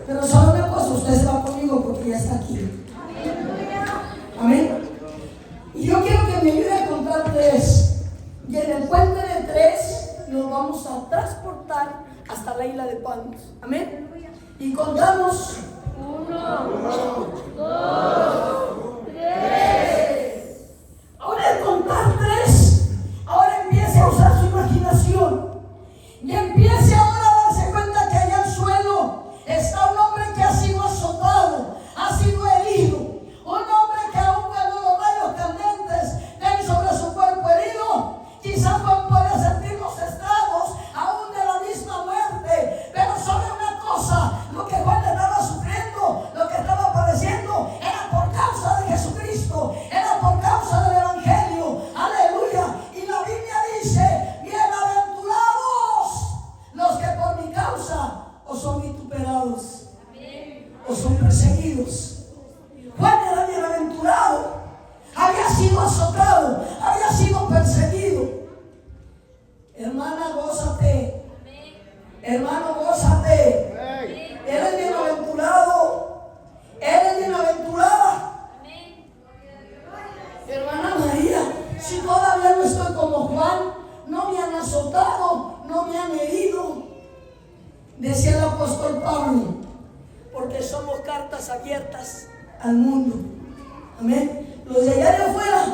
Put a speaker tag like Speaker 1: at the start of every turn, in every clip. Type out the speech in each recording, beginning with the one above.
Speaker 1: Pero solo una cosa, usted se va conmigo porque ya está aquí. Amén. Y yo quiero que me ayude a contar 3. Y en el puente de 3 nos vamos a transportar hasta la isla de Patmos. Amén. Y contamos 1, 2, 3. Ahora al contar 3, ahora empiece a usar su imaginación. Y empiece ahora a darse cuenta que allá al suelo está un hombre que ha sido azotado, ha sido herido. Un hombre que aún cuando los rayos candentes caen sobre su cuerpo herido, quizás Juan puede sentir los estragos aún de la misma muerte. Pero sabe una cosa, lo que Juan estaba sufriendo, lo que estaba padeciendo, era por causa de Jesucristo, era por causa del Evangelio. Aleluya. Y la Biblia dice: bienaventurados los que por mi causa o son vituperados o son perseguidos. Juan era bienaventurado, había sido azotado, había sido perseguido. Hermana, gózate. Hermano, gózate. Eres bienaventurado, eres bienaventurada. Hermana María, si todavía no estoy como Juan, no me han azotado, no me han herido, decía el apóstol Pablo, porque somos cartas abiertas al mundo. Amén. Los de allá de afuera,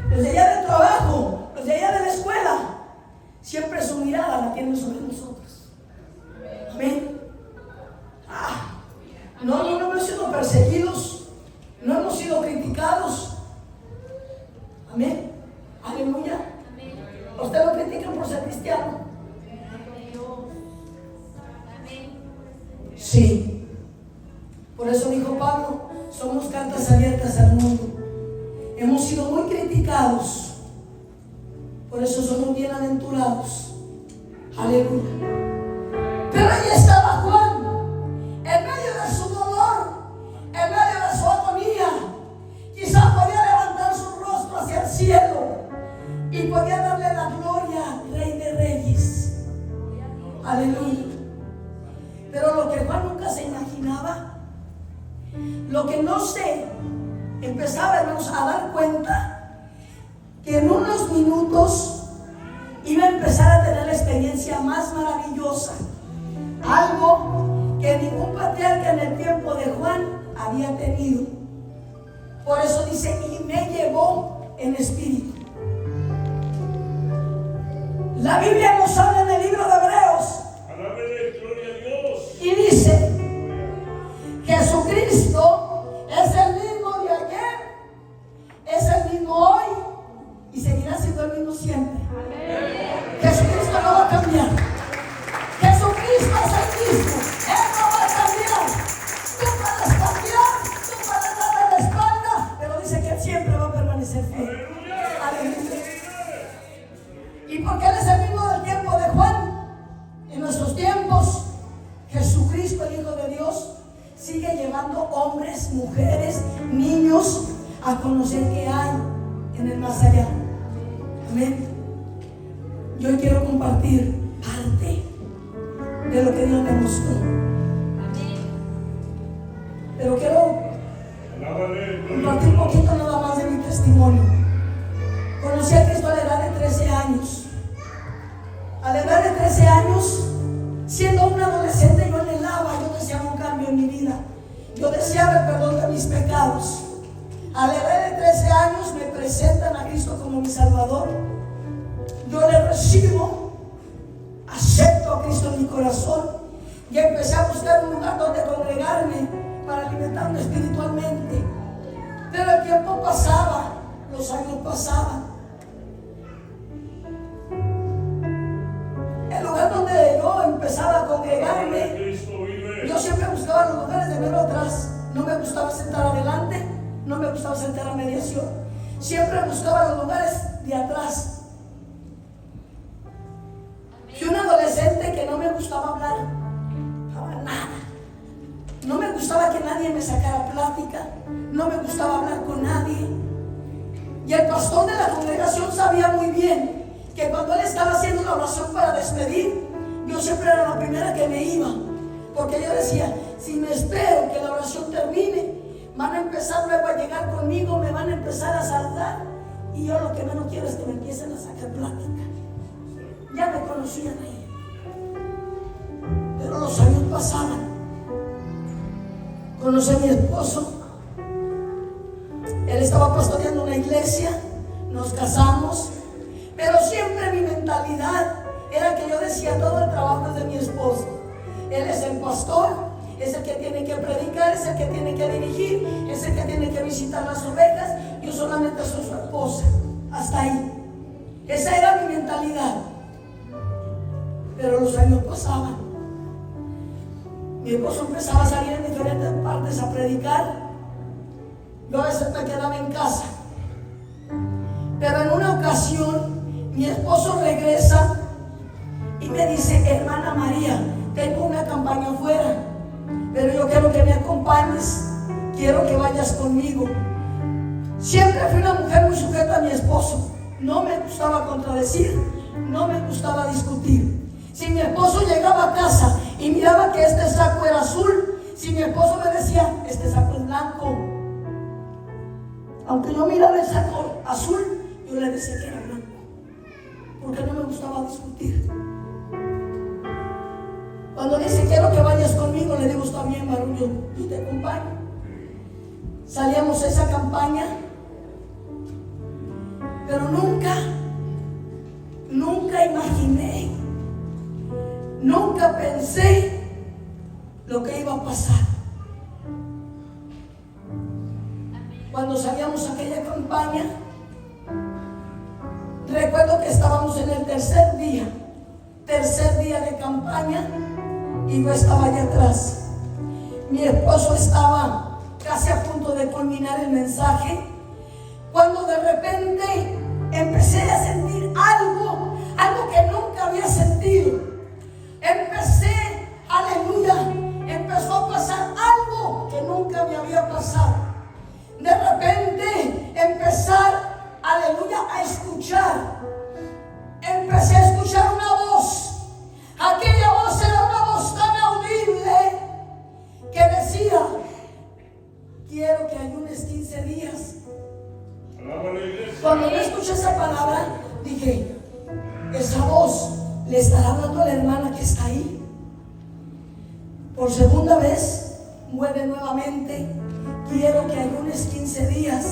Speaker 1: los de allá del trabajo, los de allá de la escuela, siempre su mirada la tienen sobre nosotros. Amén. No hemos sido perseguidos, no hemos sido criticados. Amén. Aleluya. ¿A usted lo critican por ser cristiano? Sí. Por eso dijo Pablo, somos cartas abiertas al mundo. Hemos sido muy criticados, por eso somos bienaventurados. Aleluya. Pero ahí estaba Juan, en medio de su dolor, en medio de su agonía. Quizás podía levantar su rostro hacia el cielo y podía darle la gloria al Rey de Reyes. Aleluya. Pero lo que Juan nunca se imaginaba, lo que no se empezaba, hermanos, a dar cuenta, que en unos minutos iba a empezar a tener la experiencia más maravillosa, algo que ningún patriarca en el tiempo de Juan había tenido. Por eso dice: y me llevó en espíritu. La Biblia nos habla en el libro de Hebreos y dice: Jesucristo es el mismo de ayer, es el mismo hoy y seguirá siendo el mismo siempre. Jesucristo no va a cambiar. Jesucristo es el mismo, Él no va a cambiar. Tú puedes cambiar, tú puedes darle la espalda, pero dice que Él siempre va a permanecer fiel. Aleluya. Y porque Él es el mismo del tiempo de Juan, en nuestros tiempos Jesucristo, el Hijo de Dios, sigue llevando hombres, mujeres, niños a conocer qué hay en el más allá. Amén. Yo quiero compartir parte de lo que Dios me mostró. Pero quiero compartir un poquito nada más de mi testimonio. Conocí a Cristo a la edad de 13 años. A la edad de 13 años, siendo un adolescente, yo anhelaba, yo deseaba un cambio en mi vida. Yo deseaba el perdón de mis pecados. A la edad de 13 años me presentan a Cristo como mi Salvador. Yo le recibo, acepto a Cristo en mi corazón y empecé a buscar un lugar donde congregarme para alimentarme espiritualmente. Pero el tiempo pasaba, los años pasaban. El lugar donde yo empezaba a congregarme, yo siempre buscaba los lugares de verlo atrás. No me gustaba sentar adelante, no me gustaba sentar a mediación. Siempre buscaba los lugares de atrás. Fui un adolescente que no me gustaba hablar para nada. No me gustaba que nadie me sacara plática, no me gustaba hablar con nadie. Y el pastor de la congregación sabía muy bien que cuando él estaba haciendo una oración para despedir, yo siempre era la primera que me iba, porque yo decía: si van a empezar luego a llegar conmigo, me van a empezar a saludar, y yo lo que menos quiero es que me empiecen a sacar plática. Ya me conocían ahí, pero los años pasaban. Conocí a mi esposo, él estaba pastoreando una iglesia, nos casamos, pero siempre mi mentalidad era que yo decía: todo el trabajo es de mi esposo. Él es el pastor, es el que tiene que predicar, es el que tiene que dirigir, es el que tiene que visitar las ovejas. Yo solamente soy su esposa. Hasta ahí. Esa era mi mentalidad. Pero los años pasaban. Mi esposo empezaba a salir en diferentes partes a predicar. Yo a veces me quedaba en casa. Pero en una ocasión mi esposo regresa y me dice: hermana María, tengo una campaña afuera, pero yo quiero que me acompañes, quiero que vayas conmigo. Siempre fui una mujer muy sujeta a mi esposo. No me gustaba contradecir, no me gustaba discutir. Si mi esposo llegaba a casa y miraba que este saco era azul, si mi esposo me decía: este saco es blanco, aunque yo miraba el saco azul, yo le decía que era blanco, porque no me gustaba discutir. Cuando dice: quiero que vayas conmigo, le digo: está bien, varón, yo te acompaño. Salíamos a esa campaña, pero nunca imaginé, nunca pensé lo que iba a pasar. Cuando salíamos a aquella campaña, recuerdo que estábamos en el tercer día de campaña, y yo estaba allá atrás. Mi esposo estaba casi a punto de culminar el mensaje, cuando de repente empecé a sentir algo que nunca había sentido. Empezó a pasar algo que nunca me había pasado. De repente a escuchar. Empecé a escuchar una voz. Aquella voz era una voz tan audible que decía: quiero que ayunes 15 días. Cuando yo escuché esa palabra, dije: esa voz le estará hablando a la hermana que está ahí. Por segunda vez, mueve nuevamente: quiero que ayunes 15 días.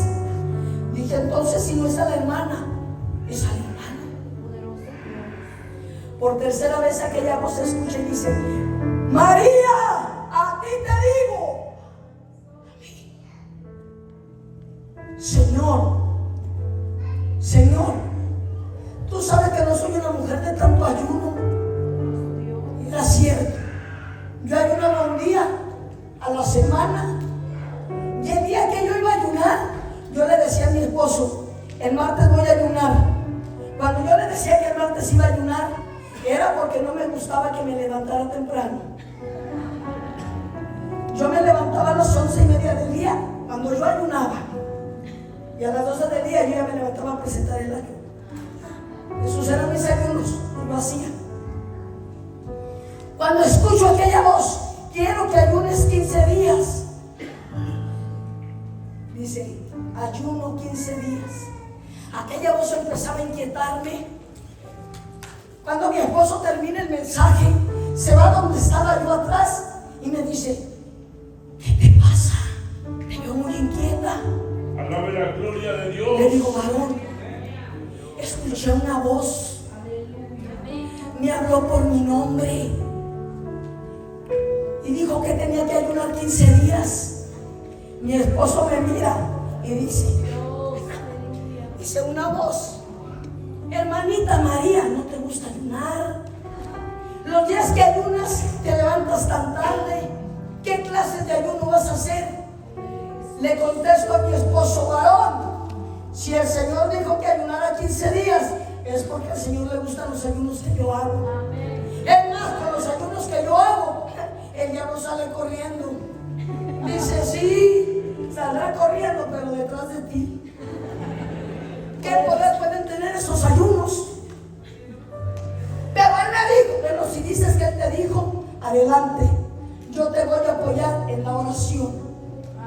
Speaker 1: Dije: entonces, si no es a la hermana, es al hermano. Por tercera vez aquella voz se escucha y dice: María, a ti te digo. Señor, tú sabes que no soy una mujer de tanto ayuno. Y era cierto. Yo ayunaba un día a la semana, y el día que yo iba a ayunar, yo le decía a mi esposo: el martes voy a ayunar. Cuando yo le decía que el martes iba a ayunar, era porque no me gustaba que me levantara temprano. Yo me levantaba a las 11:30 del día cuando yo ayunaba, y a las 12 del día yo ya me levantaba a presentar el ayuno. Esos eran mis ayunos, y lo hacía. Cuando escucho aquella voz: quiero que ayunes 15 días. Dice: ayuno 15 días. Aquella voz empezaba a inquietarme. Cuando mi esposo termina el mensaje, se va donde estaba yo atrás y me dice: ¿qué te pasa? Te veo muy inquieta.
Speaker 2: Alabe la gloria de Dios.
Speaker 1: Le digo: varón, escuché una voz, me habló por mi nombre y dijo que tenía que ayunar 15 días. Mi esposo me mira y dice una voz: hermanita María, ¿no te gusta ayunar? Los días que ayunas te levantas tan tarde. ¿Qué clases de ayuno vas a hacer? Le contesto a mi esposo: varón, si el Señor dijo que ayunara 15 días, es porque al Señor le gustan los ayunos que yo hago. Es más, con los ayunos que yo hago, Él ya no sale corriendo. Dice: sí, saldrá corriendo, pero detrás de ti. ¿Qué poder pueden tener esos ayunos? Pero Él me dijo: bueno, si dices que Él te dijo, adelante, yo te voy a apoyar en la oración.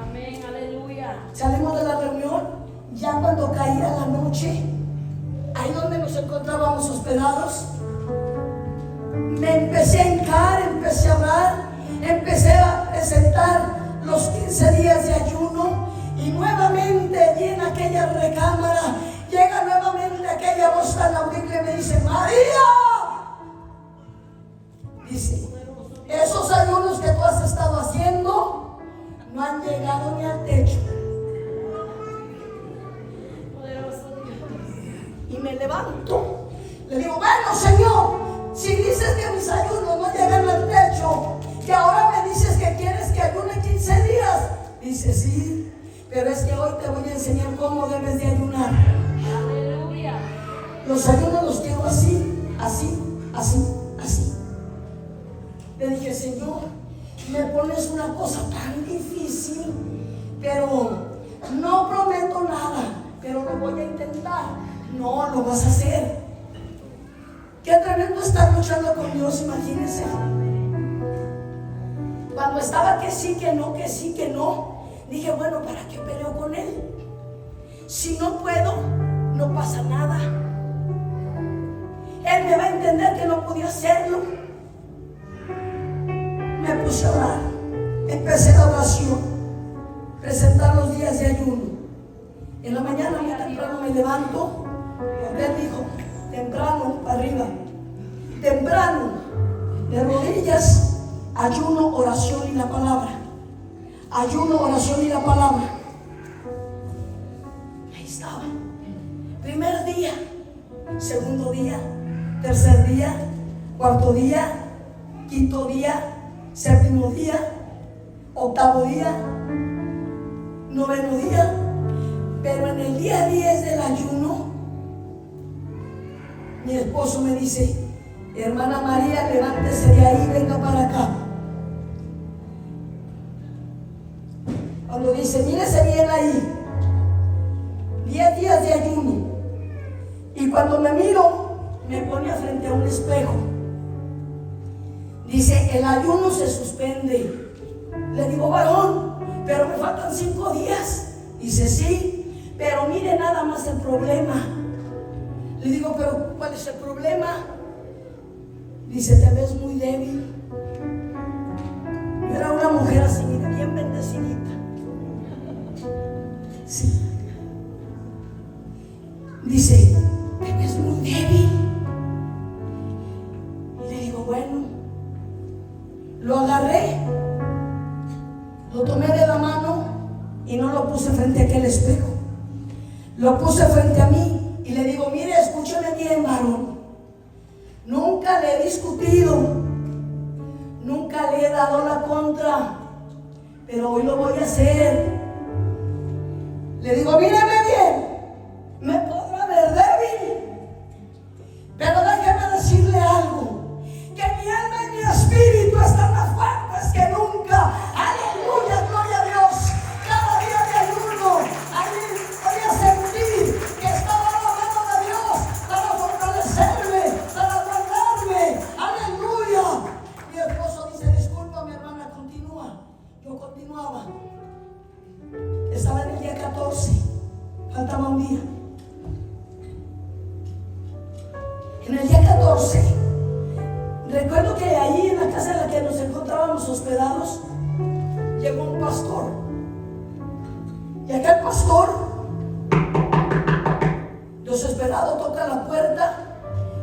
Speaker 3: Amén, aleluya.
Speaker 1: Salimos de la reunión, ya cuando caía la noche, ahí donde nos encontrábamos hospedados, me empecé a hincar, empecé a orar, empecé a presentar los 15 días de ayuno, y nuevamente vi en aquella recámara, llega nuevamente aquella voz tan audible y me dice: María, dice, esos ayunos que tú has estado haciendo no han llegado ni al techo. Y me levanto, le digo: bueno, Señor, si dices que mis ayunos no llegan al techo, y ahora me dices que quieres que ayune 15 días, dice: sí, pero es que hoy te voy a enseñar cómo debes de ayunar. Aleluya. Los ayunos los quiero así, así, así, así. Le dije: Señor, me pones una cosa tan difícil, pero no prometo nada, pero lo voy a intentar. No, lo vas a hacer. Qué tremendo estar luchando con Dios, imagínense. Cuando estaba que sí, que no, que sí, que no, dije: bueno, ¿para qué peleo con Él? Si no puedo, no pasa nada. Él me va a entender que no podía hacerlo. Me puse a orar, empecé la oración, presentar los días de ayuno. En la mañana muy temprano me levanto, porque Él dijo: temprano para arriba, temprano, de rodillas, ayuno, oración y la palabra. Ayuno, oración y la palabra. Ahí estaba. Primer día, segundo día, tercer día, cuarto día, quinto día, séptimo día, octavo día, noveno día. Pero en el día 10 del ayuno, mi esposo me dice: hermana María, levántese de ahí, venga para acá. Cuando dice: mírese bien ahí, 10 días de ayuno. Y cuando me miro, me pone frente a un espejo. Dice: el ayuno se suspende. Le digo: varón, pero me faltan 5 días. Dice: sí, pero mire nada más el problema. Le digo: pero ¿cuál es el problema? Dice: te ves muy débil. Yo era una mujer así, mira, bien bendecidita. Sí. Dice: te ves muy débil. Y le digo: bueno. Lo agarré, lo tomé de la mano y no lo puse frente a aquel espejo. Lo puse frente a mí y le digo: mire, escúcheme bien, varón. Nunca le he discutido, nunca le he dado la contra, pero hoy lo voy a hacer. Le digo: míreme bien, me podrá ver débil, pero déjeme decirle algo, que mi alma y mi espíritu están más fuertes que nunca. Aleluya, gloria a Dios. Cada día de ayuno, voy a sentir que estaba la mano de Dios para fortalecerme, para guardarme. Aleluya. Mi esposo dice: disculpa, mi hermana, continúa. Yo continuaba. Estaba en el día 14, faltaba un día. En el día 14, recuerdo que ahí en la casa en la que nos encontrábamos hospedados, llegó un pastor. Y aquel pastor, desesperado, toca la puerta.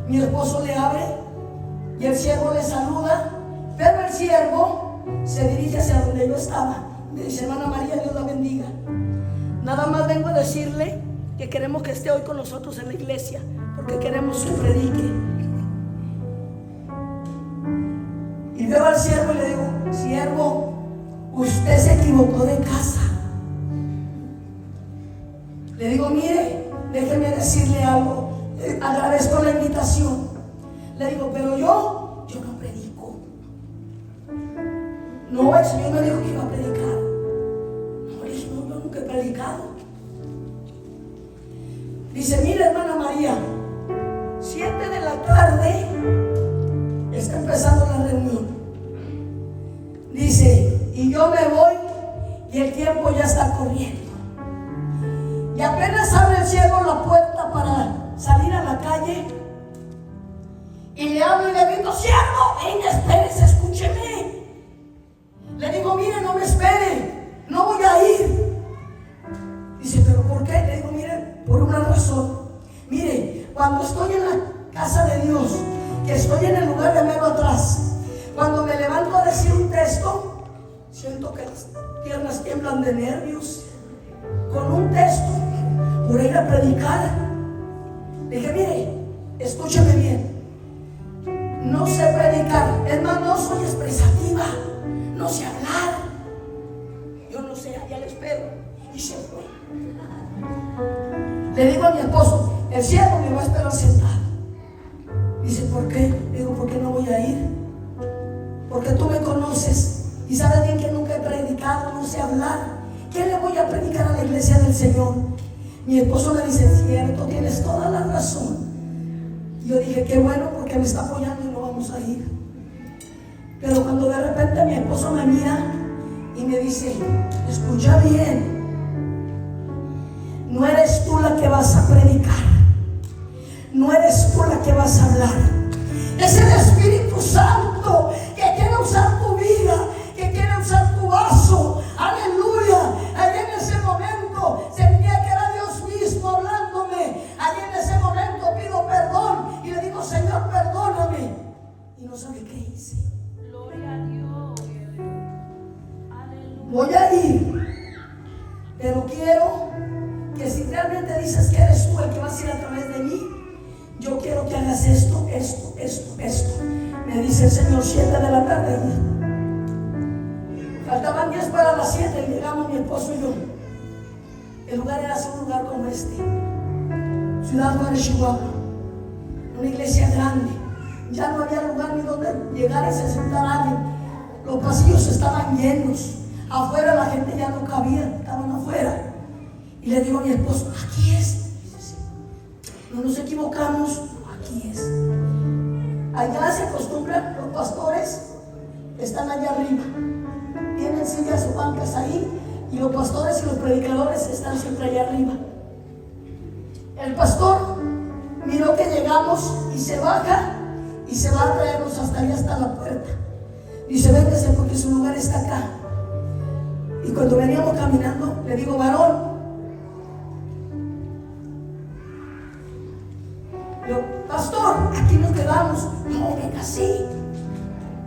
Speaker 1: Mi esposo le abre y el siervo le saluda, pero el siervo se dirige hacia donde yo estaba. Me dice: hermana María, Dios la bendiga. Nada más vengo a decirle que queremos que esté hoy con nosotros en la iglesia, porque queremos que predique. Y veo al siervo y le digo: siervo, usted se equivocó de casa. Le digo: mire, déjeme decirle algo. Agradezco la invitación. Le digo: pero yo no predico. No, el Señor me dijo que iba a predicar. No, le dije: no, yo nunca he predicado. Dice: mire, hermana María, 7 de la tarde está empezando la reunión. Dice: y yo me voy y el tiempo ya está corriendo. Y apenas abre el siervo la puerta para salir a la calle, y le hablo y le grito: siervo, venga, espérese, escúcheme. Le digo: mire, no me espere, no voy a ir. Dice: ¿pero por qué? Le digo: mire, por una razón. Mire, cuando estoy en la casa de Dios, que estoy en el lugar de mero atrás, cuando me levanto a decir un texto, siento que las piernas tiemblan de nervios. Con un texto, por ir a predicar, le dije: mire, escúcheme bien, no sé predicar, es más, no soy expresativa, no sé hablar, yo no sé, allá le espero. Y se fue. Le digo a mi esposo: el siervo me va a esperar sentado. Dice: ¿por qué? Le digo: ¿por qué no voy a ir? Porque tú me conoces y sabes bien que nunca he predicado, no sé hablar. ¿Qué le voy a predicar a la iglesia del Señor? Mi esposo me dice: cierto, tienes toda la razón. Yo dije: qué bueno, porque me está apoyando y no vamos a ir. Pero cuando de repente mi esposo me mira y me dice: escucha bien, no eres tú la que vas a predicar, no eres tú la que vas a hablar, es el Espíritu Santo que quiere usar tu vida, que quiere usar tu vaso. Aleluya. Allí en ese momento sentía que era Dios mismo hablándome. Allí en ese momento pido perdón y le digo: Señor, perdóname. Y no sabe qué hice.
Speaker 3: Gloria a Dios. Aleluya.
Speaker 1: Voy a ir, pero quiero que si realmente dices que eres tú el que vas a ir a través de mí, yo quiero que hagas esto. Me dice el Señor: 7 de la tarde. Faltaban 10 para las 7 y llegamos mi esposo y yo. El lugar era así, un lugar como este, Ciudad Juárez, Chihuahua, una iglesia grande. Ya no había lugar ni donde llegar y se sentara alguien. Los pasillos estaban llenos. Afuera la gente ya no cabía, estaban afuera. Y le digo a mi esposo: aquí es. Dice: sí. No nos equivocamos, aquí es. Allá se acostumbran, los pastores están allá arriba, tienen sillas o bancas ahí, y los pastores y los predicadores están siempre allá arriba. El pastor miró que llegamos y se baja y se va a traernos hasta allá, hasta la puerta. Dice: véngase porque su lugar está acá. Y cuando veníamos caminando, le digo: varón. Yo: pastor, aquí nos quedamos. No, venga, sí.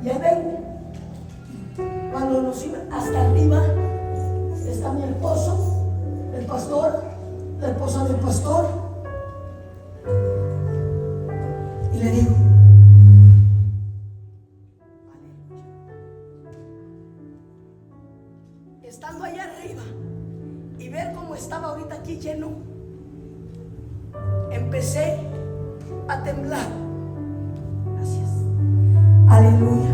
Speaker 1: Y ahí ven. Cuando nos iban hasta arriba, está mi esposo, el pastor, la esposa del pastor. Y le digo: aleluya. Estando allá arriba y ver cómo estaba ahorita aquí lleno, empecé a temblar. Gracias. Aleluya.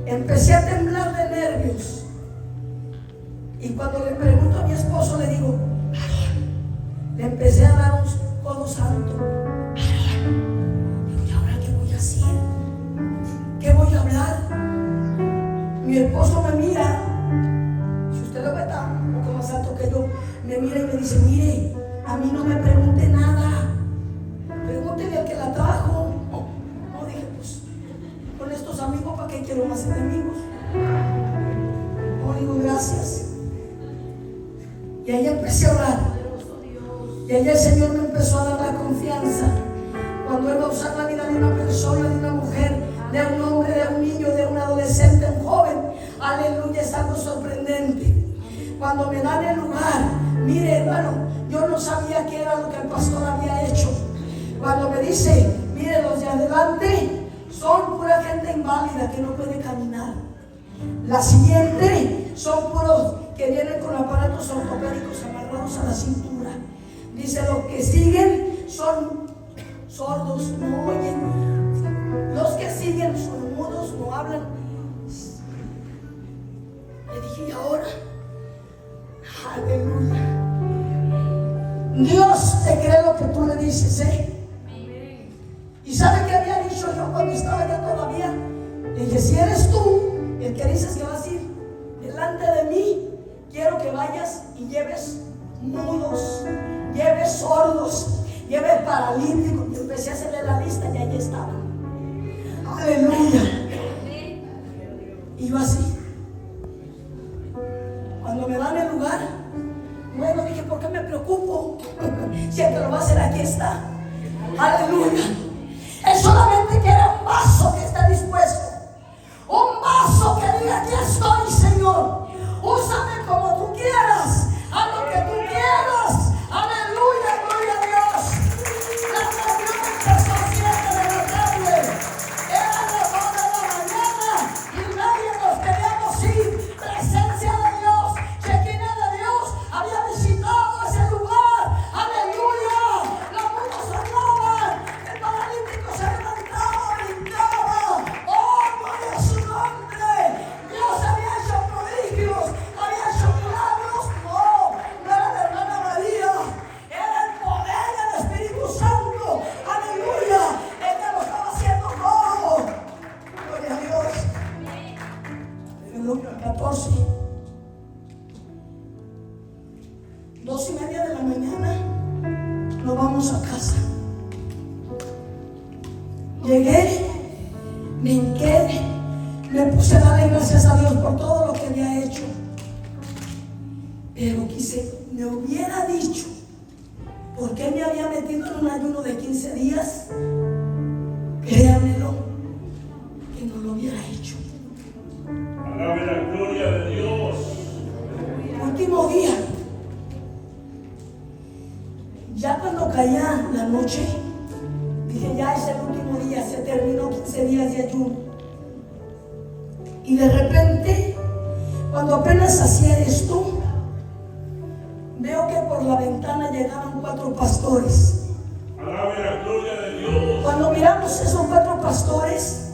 Speaker 1: Empecé a temblar de nervios. Y cuando le pregunto a mi esposo, le digo: le empecé a dar un codo santo. Digo: ¿y ahora qué voy a hacer? ¿Qué voy a hablar? Mi esposo me mira. Si usted lo ve tan un poco más alto que yo, me mira y me dice: mire, a mí no me pregunte nada. Pregúntele al que la trajo. No, dije: pues con estos amigos, ¿para qué quiero más enemigos? No, digo: gracias. Y ahí empecé a orar. Y ahí el Señor me empezó a dar la confianza. Cuando Él va a usar la vida de una persona, de una mujer, de un hombre, de un niño, de un adolescente, un joven, aleluya, es algo sorprendente. Cuando me dan el lugar, mire, hermano, yo no sabía qué era lo que el pastor había hecho. Cuando me dice: mire, los de adelante son pura gente inválida que no puede caminar. La siguiente son puros que vienen con aparatos ortopédicos amarrados a la cintura. Dice: los que siguen son sordos, no oyen. Los que siguen son mudos, no hablan. Le dije: ¿y ahora? Aleluya. Dios te cree lo que tú le dices, ¿Y sabe qué había dicho yo cuando estaba allá todavía? Le dije: si eres tú el que dices que vas a ir delante de mí, quiero que vayas y lleves mudos, lleve sordos, lleve paralíticos. Y empecé a hacerle la lista y ahí estaban. Aleluya. Y yo así. Cuando me dan el lugar, bueno, dije, ¿por qué me preocupo? Si el que lo va a hacer aquí está. Aleluya. Él solamente quiere un vaso que esté dispuesto. Un vaso que diga, aquí estoy, Señor. Úsame como tú quieras. A lo que tú quieras. Aleluya, gloria a Dios. La reunión empezó a 7 de la tarde. Eran las 2 de la mañana y nadie nos queríamos ir. Presencia de Dios, Shekinah de Dios había visitado ese lugar. Aleluya. Los muros hablaban. El paralítico se levantaba, brincaba. Oh, gloria a su nombre. Dios había hecho prodigios, había hecho milagros. No era la hermana María, era el poder del Espíritu Santo. Aleluya. El que lo estaba haciendo todo. Gloria a Dios. En Lucas 14, 2:30 de la mañana, nos vamos a casa. Llegué, me hinqué, me puse a darle gracias a Dios por todo lo que había hecho. Pero me hubiera dicho, ¿por qué me había metido en un ayuno de 15 días? Créanmelo, que no lo hubiera hecho.
Speaker 2: Alabe la gloria de Dios.
Speaker 1: Último día, ya cuando caía la noche, dije, ya es el último día, se terminó 15 días de ayuno. Y de repente, cuando apenas hacía esto, veo que por la ventana llegaban 4 pastores.
Speaker 2: Alabe la gloria de Dios.
Speaker 1: Cuando miramos esos 4 pastores,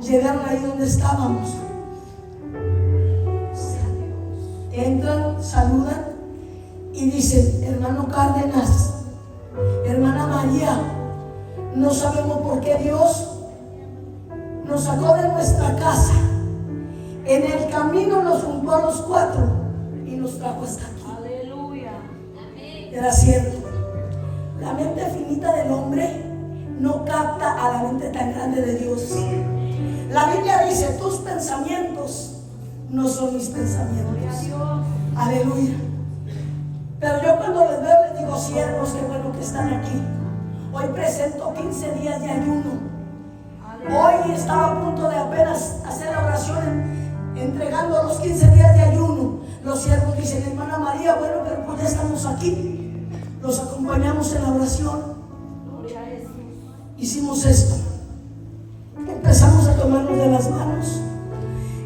Speaker 1: llegaron ahí donde estábamos. Entran, saludan y dicen, hermano Cárdenas, hermana María, no sabemos por qué Dios nos sacó de nuestra casa. En el camino nos juntó a los 4 y nos trajo hasta aquí.
Speaker 3: Aleluya.
Speaker 1: Era cierto. La mente finita del hombre no capta a la mente tan grande de Dios. La Biblia dice, tus pensamientos no son mis pensamientos. Aleluya. Pero yo cuando les veo les digo, siervos, qué bueno que están aquí. Hoy presento 15 días de ayuno. Hoy estaba a punto de apenas hacer la oración, entregando los 15 días de ayuno. Los siervos dicen, hermana María, bueno, pero pues ya estamos aquí. Los acompañamos en la oración. Hicimos esto. Empezamos a tomarnos de las manos.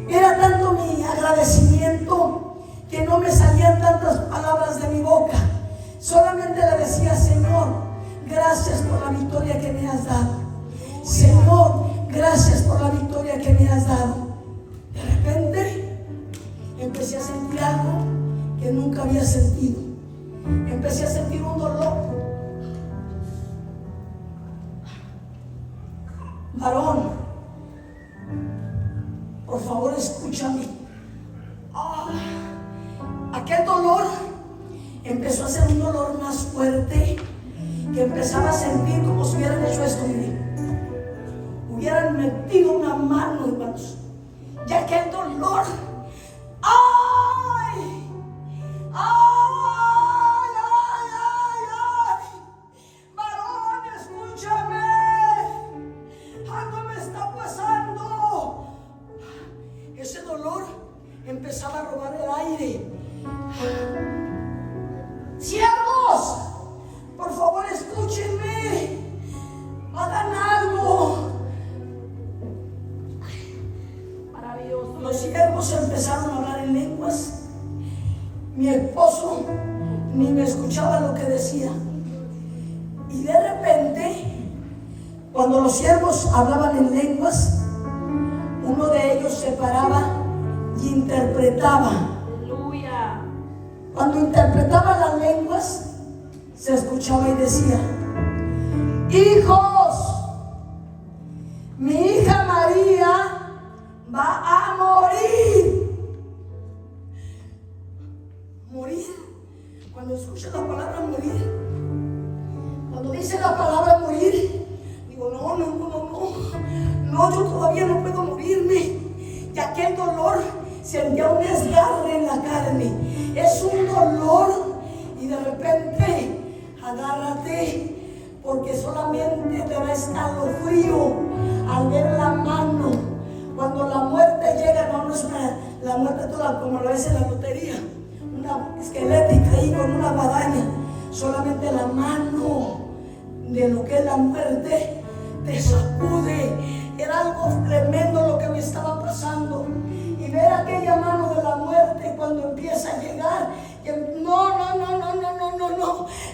Speaker 1: Era tanto mi agradecimiento que no me salían tantas palabras de mi boca. Solamente le decía, Señor, gracias por la victoria que me has dado. Señor, gracias por la victoria que me has dado. De repente empecé a sentir algo que nunca había sentido. Empecé a sentir un dolor. Varón, por favor escúchame. Aquel dolor empezó a ser un dolor más fuerte, que empezaba a sentir como si hubieran hecho esto, miren. Hubieran metido una mano, hermanos. Ya aquel dolor. ¡Ay! ¡Ay! ¡Ay! ¡Ay! ¡Ay! Varón, escúchame. Algo me está pasando. Ese dolor empezaba a robar el aire. Siervos, por favor escúchenme. Hagan algo.
Speaker 3: Maravilloso.
Speaker 1: Los siervos empezaron a hablar en lenguas. Mi esposo ni me escuchaba lo que decía. Y de repente, cuando los siervos hablaban en lenguas, uno de ellos se paraba y interpretaba.
Speaker 3: Aleluya.
Speaker 1: Cuando interpretaba las lenguas, se escuchaba y decía: hijos, mi hija María va a morir. Morir. Cuando escucho la palabra morir, cuando dice la palabra morir, digo, no, yo todavía no puedo morirme. Y aquel dolor sentía un desgarre en la carne. Es un dolor y de repente agárrate, porque solamente te da escalofrío al ver la mano. Cuando la muerte llega, no es la muerte toda como lo es en la lotería, una esquelética ahí con una guadaña. Solamente la mano de lo que es la muerte te sacude. Era algo tremendo lo que me estaba pasando. Y ver aquella mano de la muerte cuando empieza a llegar, no.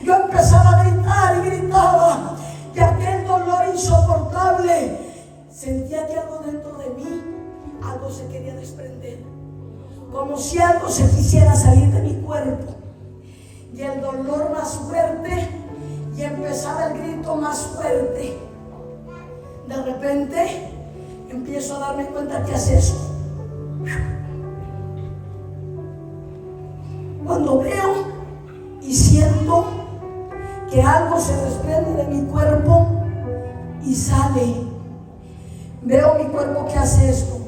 Speaker 1: Yo empezaba a gritar y gritaba. Y aquel dolor insoportable, sentía que algo dentro de mí, algo se quería desprender. Como si algo se quisiera salir de mi cuerpo. Y el dolor más fuerte, y empezaba el grito más fuerte. De repente empiezo a darme cuenta que hace eso. Cuando veo y siento que algo se desprende de mi cuerpo y sale, veo mi cuerpo que hace esto.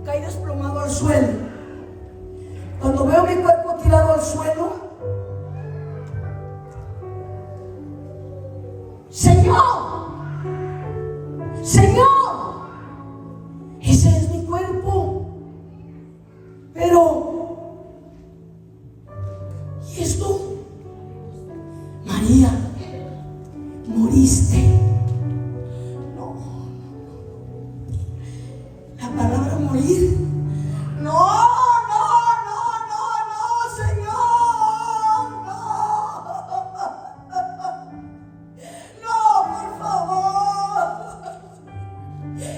Speaker 1: Caí desplomado al suelo. Cuando veo mi cuerpo tirado al suelo, Señor, ese es mi cuerpo. Pero, ¿y esto? María, moriste. No. La palabra morir. No, Señor. No, por favor.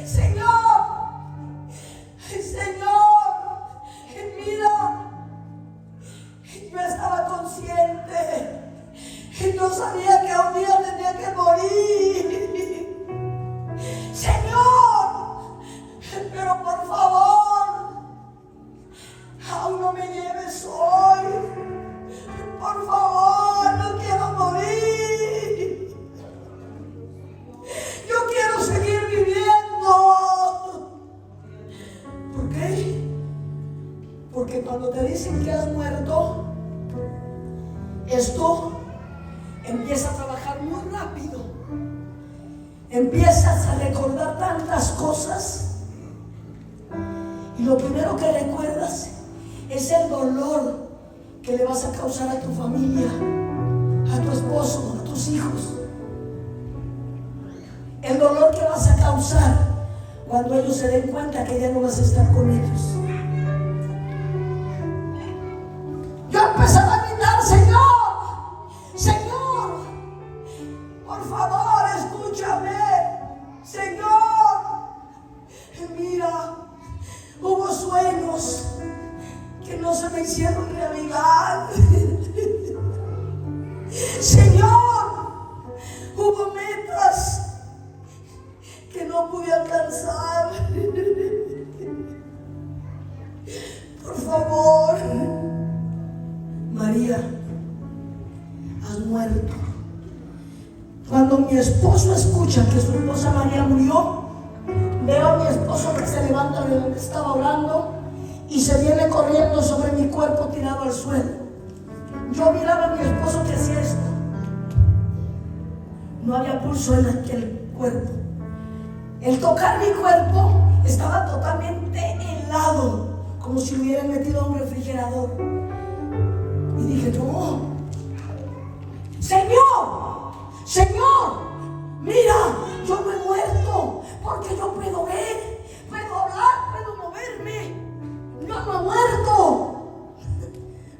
Speaker 1: Señor, mira, yo estaba consciente y no sabía que un día tenía que morir. Señor, pero por favor, aún no me lleves hoy. Por favor, no quiero morir. Yo quiero seguir viviendo. ¿Por qué? Porque cuando te dicen que has muerto, esto empieza a trabajar muy rápido. Empiezas a recordar tantas cosas. Y lo primero que recuerdas es el dolor que le vas a causar a tu familia, a tu esposo, a tus hijos. El dolor que vas a causar cuando ellos se den cuenta que ya no vas a estar con ellos. Yo empezaba a gritar, Señor, por favor, escúchame, Señor. Mira, hubo sueños que no se me hicieron realidad. Señor, hubo metas que no pude alcanzar. Por favor, María, has muerto. Cuando mi esposo escucha que su esposa María murió, veo a mi esposo que se levanta de donde estaba orando y se viene corriendo sobre mi cuerpo tirado al suelo. Yo miraba a mi esposo que hacía esto. No había pulso en aquel cuerpo. El tocar mi cuerpo estaba totalmente helado, como si lo hubieran metido a un refrigerador. Y dije, no, Señor, mira, yo no he muerto, porque yo puedo ver, puedo hablar, puedo moverme. Yo no he muerto.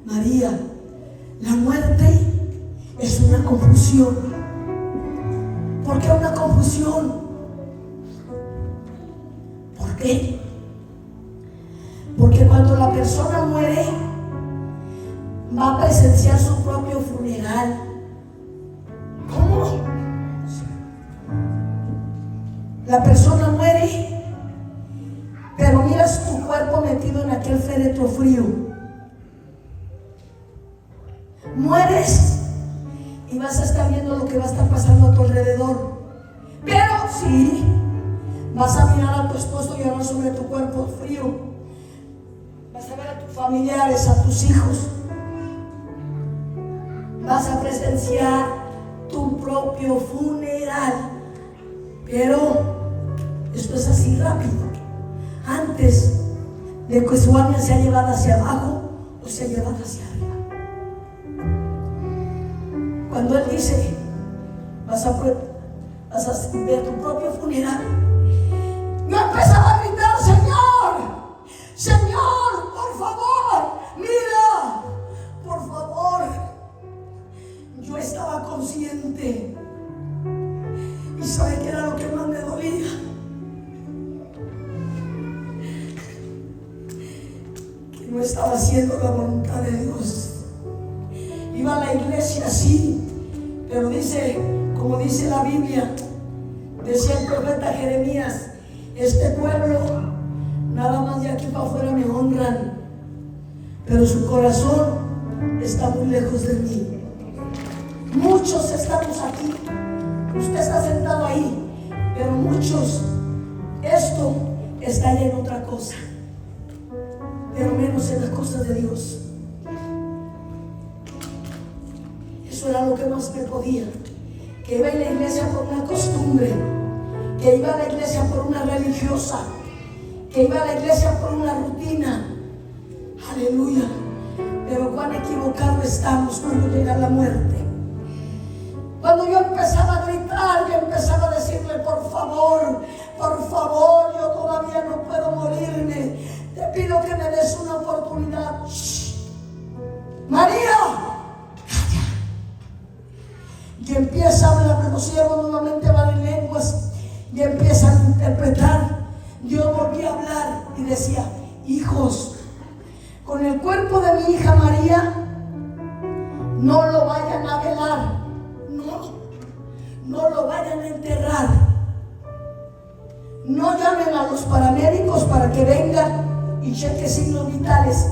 Speaker 1: María, la muerte es una confusión. ¿Por qué una confusión? ¿Por qué? Porque cuando la persona muere, va a presenciar su propio funeral. ¿Cómo? La persona muere, pero miras tu cuerpo metido en aquel féretro frío. mueres y vas a estar viendo lo que va a estar pasando a tu alrededor. Pero sí, vas a mirar a tu esposo llorar sobre tu cuerpo frío. Vas a ver a tus familiares, a tus hijos. Vas a presenciar tu propio funeral. Pero esto es así rápido. Antes de que su alma sea llevada hacia abajo o sea llevada hacia arriba. Cuando Él dice, vas a ver tu propio funeral, yo empezaba a gritar: Señor, Señor, por favor, mira, por favor. Yo estaba consciente. ¿Y sabe qué era lo que más me dolía? Que no estaba haciendo la voluntad de Dios. Iba a la iglesia, sí, pero dice, como dice la Biblia, decía el profeta Jeremías: este pueblo nada más de aquí para afuera me honran, pero su corazón está muy lejos de mí. Muchos estamos aquí, usted está sentado ahí, pero muchos, esto está ahí en otra cosa, pero menos en las cosas de Dios. Eso era lo que más me podía. Que iba a la iglesia por una costumbre, que iba a la iglesia por una religiosa, que iba a la iglesia por una rutina. Aleluya. Pero cuán equivocado estamos cuando llega la muerte. Cuando yo empezaba a gritar, yo empezaba a decirle: por favor, yo todavía no puedo morirme. Te pido que me des una oportunidad. ¡Shh! María, calla. Y empieza a hablar, los siervos nuevamente van en lenguas y empiezan a interpretar. Yo volví a hablar y decía: hijos, con el cuerpo de mi hija María no lo vayan a velar, no lo vayan a enterrar, no llamen a los paramédicos para que vengan y chequen signos vitales,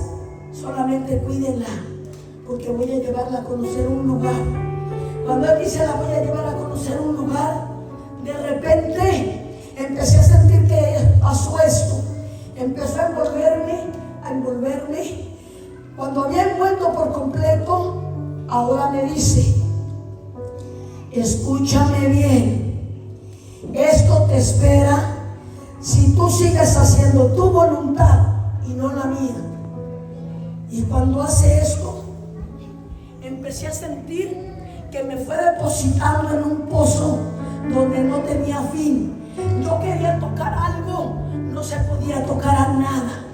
Speaker 1: solamente cuídenla, porque voy a llevarla a conocer un lugar. Cuando Él dice la voy a llevar a conocer un lugar, de repente empecé a sentir que pasó esto, empezó a envolverme. Cuando había envuelto por completo, ahora me dice: escúchame bien, esto te espera si tú sigues haciendo tu voluntad y no la mía. Y cuando hace esto, empecé a sentir que me fue depositando en un pozo donde no tenía fin. Yo quería tocar algo, no se podía tocar nada.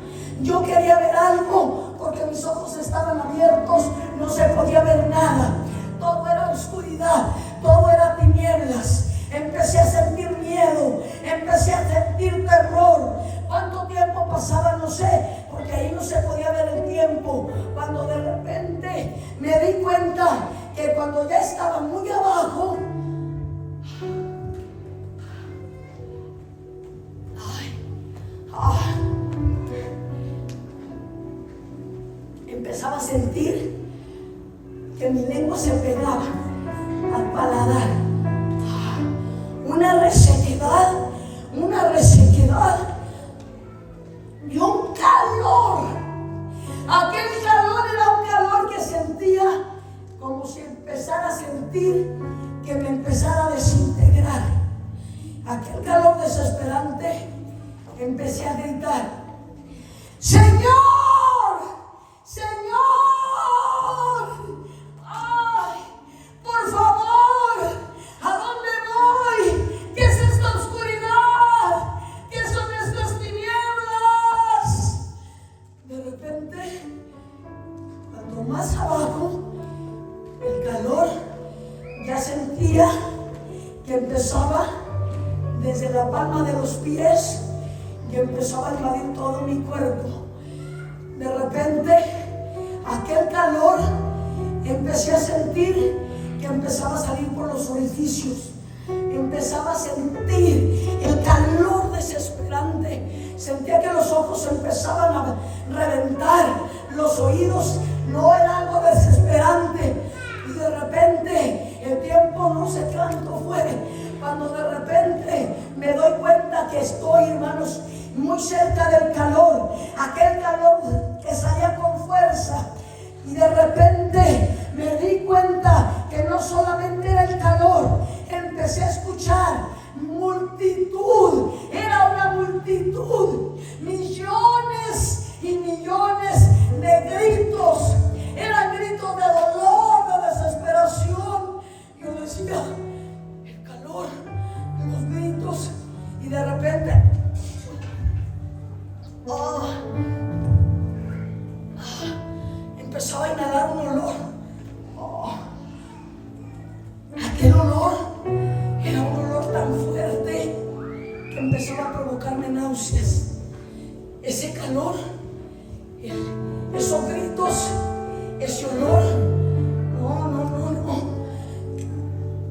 Speaker 1: Yo quería ver algo, porque mis ojos estaban abiertos, no se podía ver nada. Todo era oscuridad, todo era tinieblas. Empecé a sentir miedo, empecé a sentir terror. ¿Cuánto tiempo pasaba? No sé, porque ahí no se podía ver el tiempo. Cuando de repente me di cuenta que cuando ya estaba muy abajo, empezaba a sentir que mi lengua se pegaba al paladar. Una resequedad y un calor. Aquel calor era un calor que sentía como si empezara a sentir que me empezara a desintegrar. Aquel calor desesperante, empecé a gritar: Señor, Señor, ay, por favor, ¿a dónde voy? ¿Qué es esta oscuridad? ¿Qué son estas tinieblas? De repente, cuando más abajo, el calor ya sentía que empezaba desde la palma de los pies y empezaba a invadir todo mi cuerpo. De repente, aquel calor empecé a sentir que empezaba a salir por los orificios. Empezaba a sentir el calor desesperante. Sentía que los ojos empezaban a reventar. Los oídos no era algo desesperante, Cuando de repente me doy cuenta que estoy, hermanos, muy cerca del calor, aquel calor que salía con fuerza, y de repente me di cuenta que no solamente era el calor, empecé a escuchar multitud, era una multitud, millones y millones de gritos, eran gritos de dolor, de desesperación. Yo decía, el calor, los gritos, y de repente empezaba a inhalar un olor. Aquel olor era un olor tan fuerte que empezaba a provocarme náuseas. Ese calor, esos gritos, ese olor. No.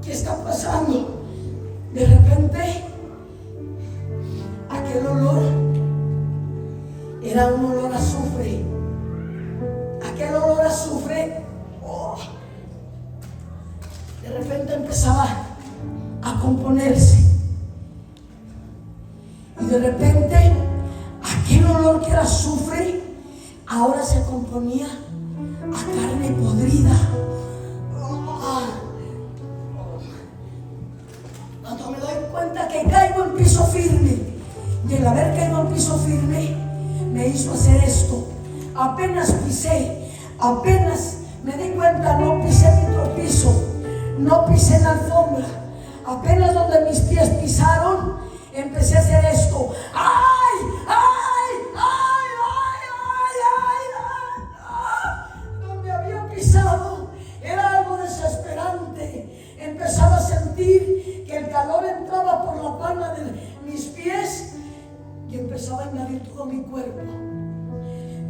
Speaker 1: ¿Qué está pasando? De repente, aquel olor era un olor a azufre. Aquel olor a azufre, de repente empezaba a componerse. Y de repente, aquel olor que era azufre, ahora se componía a carne podrida. Cuando me doy cuenta que caigo en piso firme, y el haber caído en piso firme me hizo hacer esto. Apenas pisé, apenas me di cuenta, no pisé nitro-piso, no pisé en la alfombra. Apenas donde mis pies pisaron, empecé a hacer esto. ¡Ay! Donde había pisado era algo desesperante. Empezaba a sentir que el calor entraba por la palma de mis pies y empezaba a invadir todo mi cuerpo.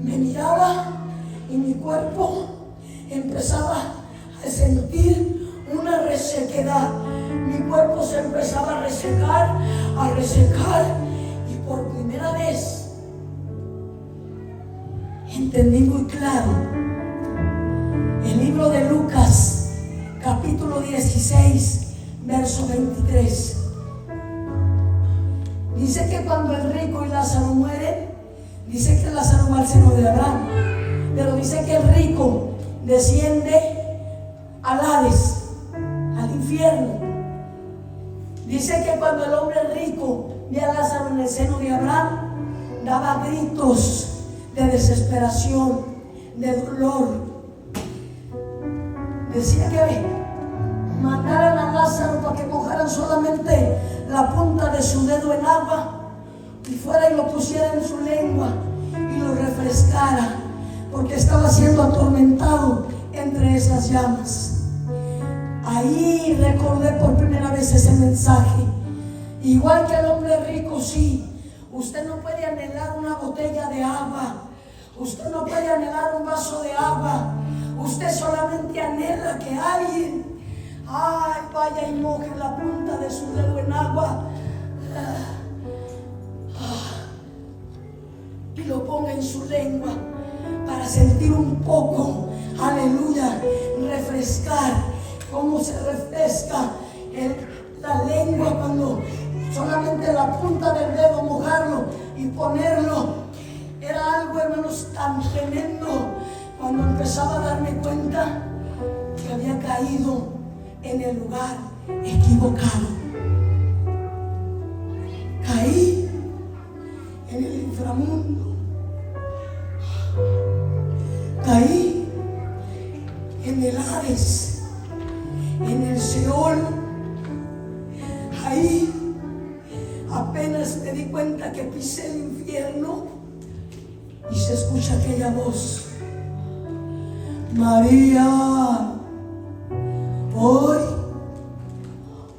Speaker 1: Me miraba y mi cuerpo empezaba a sentir una resequedad. Mi cuerpo se empezaba a resecar, y por primera vez entendí muy claro el libro de Lucas, capítulo 16, verso 23. Dice que cuando el rico y Lázaro mueren, dice que Lázaro va al seno de Abraham, pero dice que el rico desciende al Hades, al infierno. Dice que cuando el hombre rico ve a Lázaro en el seno de Abraham, daba gritos de desesperación, de dolor. Decía que mandaran a Lázaro para que mojaran solamente la punta de su dedo en agua y fuera y lo pusiera en su lengua y lo refrescara, porque estaba siendo atormentado entre esas llamas. Ahí recordé por primera vez ese mensaje. Igual que el hombre rico, sí, usted no puede anhelar una botella de agua, usted no puede anhelar un vaso de agua, usted solamente anhela que alguien vaya y moje la punta de su dedo en agua y lo ponga en su lengua para sentir un poco, aleluya, refrescar. Cómo se refresca la lengua cuando solamente la punta del dedo mojarlo y ponerlo. Era algo, hermanos, tan tremendo cuando empezaba a darme cuenta que había caído en el lugar equivocado. Caí en el inframundo, caí en el Hades, en el Seol. Ahí apenas me di cuenta que pisé el infierno y se escucha aquella voz: María,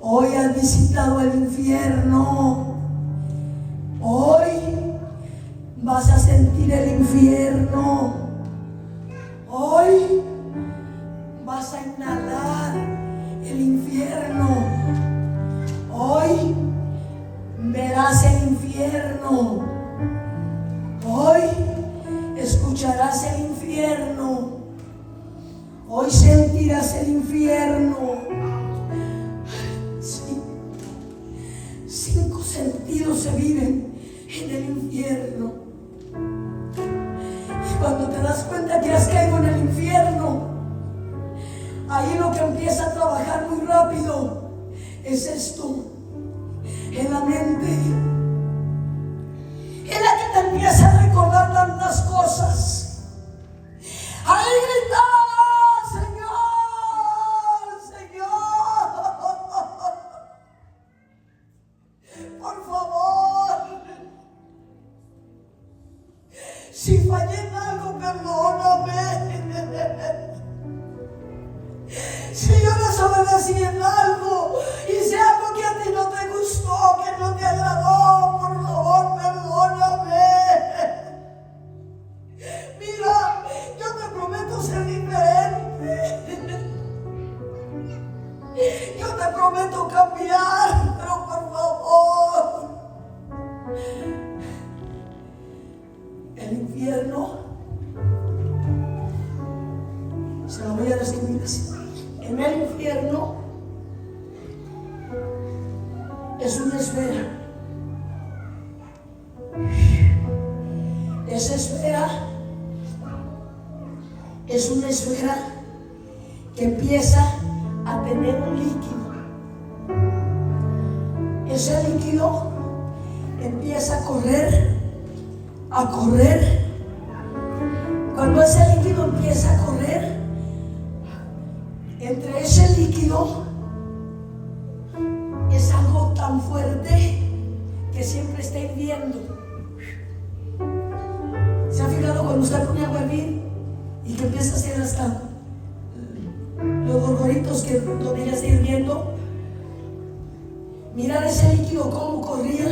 Speaker 1: hoy has visitado el infierno, hoy vas a sentir el infierno, hoy vas a inhalar el infierno, hoy verás el infierno, hoy escucharás el infierno, hoy sentirás el infierno. Sí, sentidos se viven en el infierno. Y cuando te das cuenta que has caído en el infierno, ahí lo que empieza a trabajar muy rápido es esto, en la mente. Es la que te empieza a recordar tantas cosas. Ahí gritaba, Señor, Señor, por favor, si fallé en algo, perdóname. Si yo desobedecí en algo, hice algo que a ti no te gustó, que no te agradó, por favor, perdóname. Mira, yo te prometo ser diferente. Yo te prometo cambiar, pero por favor. El infierno, se lo voy a describir así. En el infierno es una esfera. Esa esfera es una esfera que empieza a tener un líquido. Ese líquido empieza a correr, a correr. Cuando ese líquido empieza a correr, entre ese líquido es algo tan fuerte que siempre está hirviendo. ¿Se ha fijado cuando usted pone agua a hervir y que empieza a hacer hasta los gorgoritos que donde ya está hirviendo? Mirar ese líquido cómo corría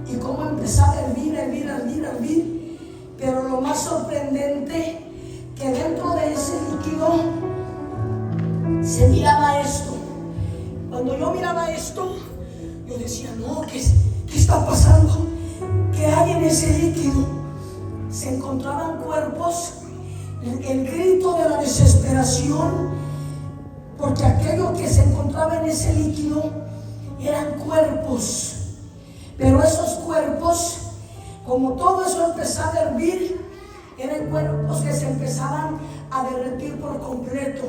Speaker 1: y cómo empezaba a hervir, hervir, hervir, hervir. Pero lo más sorprendente, que dentro de ese líquido se miraba esto. Cuando yo miraba esto, yo decía, no, ¿qué está pasando? ¿Qué hay en ese líquido? Se encontraban cuerpos, el grito de la desesperación, porque aquello que se encontraba en ese líquido eran cuerpos. Pero esos cuerpos, como todo eso empezaba a hervir, eran cuerpos que se empezaban a derretir por completo.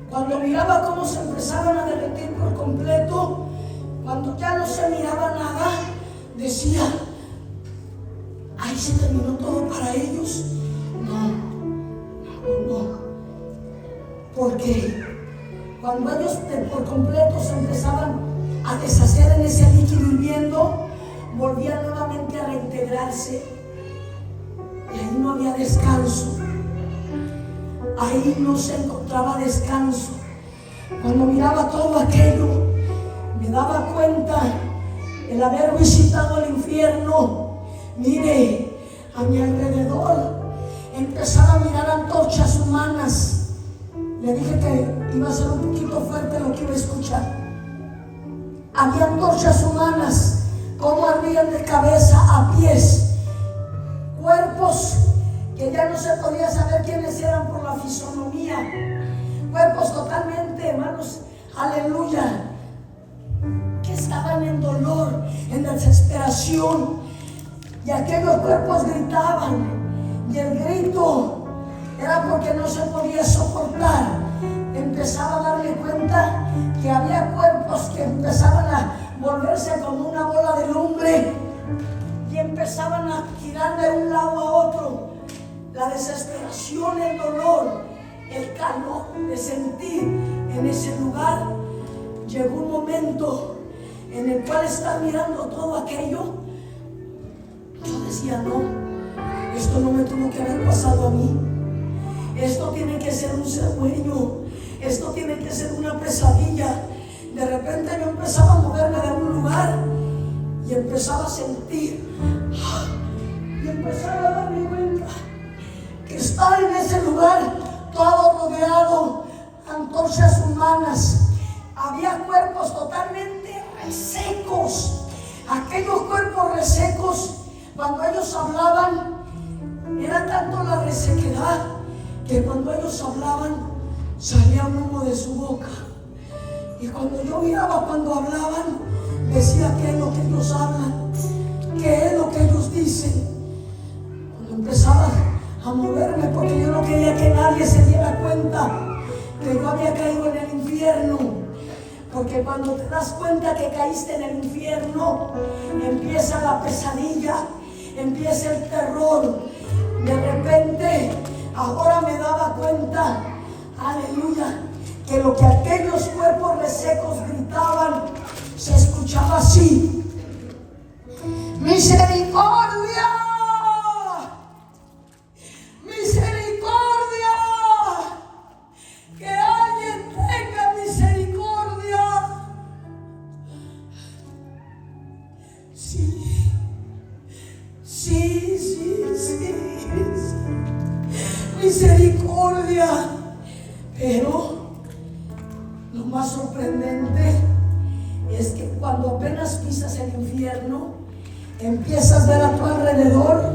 Speaker 1: Cuando miraba cómo se empezaban a derretir por completo, cuando ya no se miraba nada, decía, ahí se terminó todo para ellos. No. Porque cuando ellos por completo se empezaban a deshacer en ese líquido hirviendo, volvían nuevamente a reintegrarse. Y ahí no había descanso. Ahí no se encontraba descanso. Cuando miraba todo aquello, me daba cuenta el haber visitado el infierno. Mire, a mi alrededor empezaba a mirar antorchas humanas. Le dije que iba a ser un poquito fuerte lo que iba a escuchar. Había antorchas humanas, como ardían de cabeza a pies, cuerpos que ya no se podía saber quiénes eran por la fisonomía, cuerpos totalmente, hermanos, aleluya, que estaban en dolor, en desesperación, y aquellos cuerpos gritaban, y el grito era porque no se podía soportar. Empezaba a darme cuenta que había cuerpos que empezaban a volverse como una bola de lumbre y empezaban a girar de un lado a otro. La desesperación, el dolor, el calor de sentir en ese lugar. Llegó un momento en el cual estar mirando todo aquello, yo decía, no, esto no me tuvo que haber pasado a mí. Esto tiene que ser un sueño, esto tiene que ser una pesadilla. De repente yo empezaba a moverme de un lugar y empezaba a sentir, y empezaba a darme cuenta que estaba en ese lugar todo rodeado, antorchas humanas. Había cuerpos totalmente resecos. Aquellos cuerpos resecos, cuando ellos hablaban, era tanto la resequedad que cuando ellos hablaban salía un humo de su boca. Y cuando yo miraba cuando hablaban, decía qué es lo que ellos hablan, qué es lo que ellos dicen. Cuando empezaba a moverme, porque yo no quería que nadie se diera cuenta que yo había caído en el infierno. Porque cuando te das cuenta que caíste en el infierno, empieza la pesadilla, empieza el terror. De repente, ahora me daba cuenta, aleluya, que lo que aquellos cuerpos resecos gritaban se escuchaba así: misericordia, misericordia, que alguien tenga misericordia. Sí, sí, sí, sí, sí. Misericordia. Pero lo más sorprendente es que cuando apenas pisas el infierno, empiezas a ver a tu alrededor